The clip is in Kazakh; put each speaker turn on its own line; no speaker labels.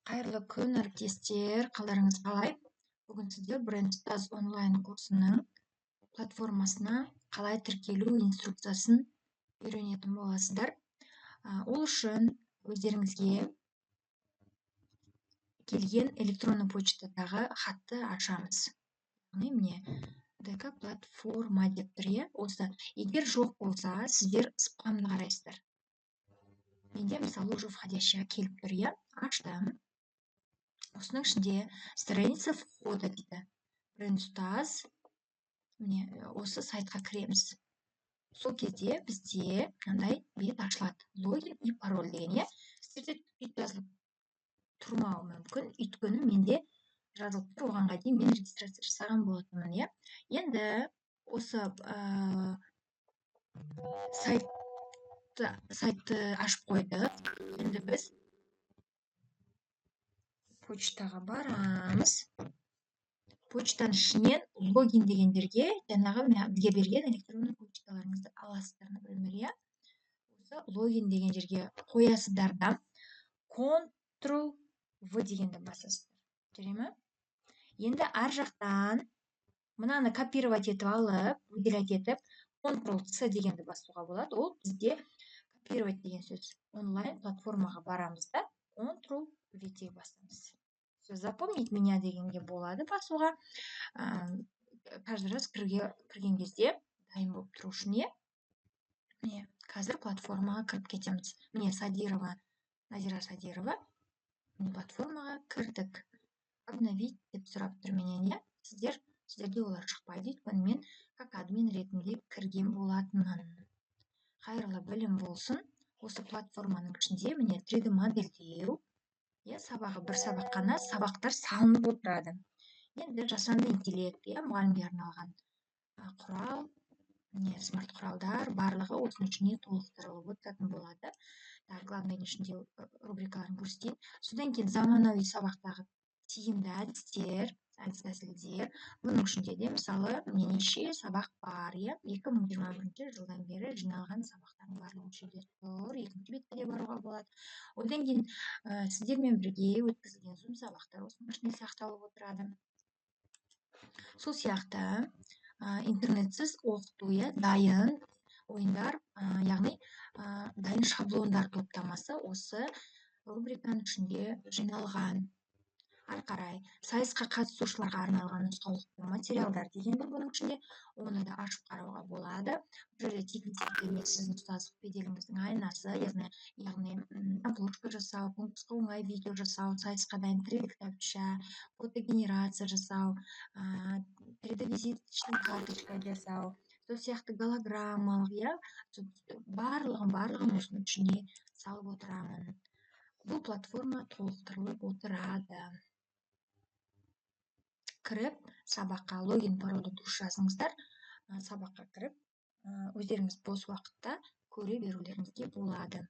Қайырлы күн, әріптестер. Қалдарыңыз қалай? Бүгін сіздер Бренд Ұстаз онлайн курсының платформасына қалай тіркелу инструкциясын үйренетін боласыздар. Ол үшін өздеріңізге келген электронды почтадағы хатты ашамыз. Міне, ДК платформа деп тұр, иә? Осы егер жоқ болса, сіздер спамды қарайсыздар. Менде мысалы уже входящий келіп тұр, иә? Аштым. Осының ішінде страница входа дейді. Бренд Ұстаз. Міне, осы сайтқа кіреміз. Сол кезде бізде мынандай бет ашылады. Логин и пароль деген, иә? Сіздерде жазылып тұрмауы мүмкін. Өйткені менде жазылып тұр, оғанға дейін мен регистрация жасаған болатынмын, иә? Енді осы сайтты ашып қойдық. Енді біз почтаға барамыз. Почтаның ішінен логин дегендерге жаңағы бізге берген электронды почталарыңызды аласыздар, например, осы логин деген жерге қоясыздар да Ctrl-V дегенді басасыздар. Жүре ме? Енді ар жақтан мынаны копировать етіп алып, выделять етіп, Ctrl-C дегенді басуға болады. Ол бізде копировать деген сөз. Онлайн платформаға барамыз да, Ctrl-V басамыз. Запомнить меня дегенге болады басуға. Каждый раз кірген кезде дайын болып тұру үшін, е? Міне, қазір платформаға кіріп кетеміз. Міне, Назира Садирова. Міне, платформаға кірдік. Обновить деп сұрап тұр менен, е? Сіздерде олар шықпайды, өйткені мен как админ ретінде кірген болатынмын. Қайырлы білім болсын. Осы платформаның ішінде міне 3D модельдеу. Сабағы бір сабақ қана, сабақтар салынып отырады. Енді жасанды интеллект, мұғалімге арналған құрал, смарт құралдар барлығы осының ішіне толықтырылып отыратын болады. Главныйдың ішінде рубрикаларын көрсетейін. Содан кейін заманауи сабақтағы тиімді әдістер, әдіс-тәсілдер. Бұның ішінде де мысалы неше сабақ бар, 2021 жылдан бері жиналған сабақтардың барлығы жерде тұр. Екінші бетке де баруға болады. Одан кейін сіздермен бірге өткізілген Zoom сабақтар осының ішінде сақталып отырады. Сол сияқты интернетсіз оқыту, дайын ойындар, яғни дайын шаблондар топтамасы осы рубриканың ішінде жиналған. Ары қарай сайысқа қатысушыларға арналған нұсқаулық пен материалдар дегенді бұның ішінде, оны да ашып қарауға болады. Бұл жерде технический сіздің ұстаздық беделіңіздің айнасы, яғни обложка жасау, конкурсқа оңай видео жасау, сайысқа дайын 3D кітапша, фотогенерация жасау, 3D визиточный карточка жасау, сол сияқты голограммалық, барлығын осының ішіне салып отырамын. Бұл платформа толықтырылып отырады. Кіріп, сабаққа логин парольді дұрыс жазыңыздар. Сабаққа кіріп, өздеріңіз бос уақытта көре берулеріңізге болады.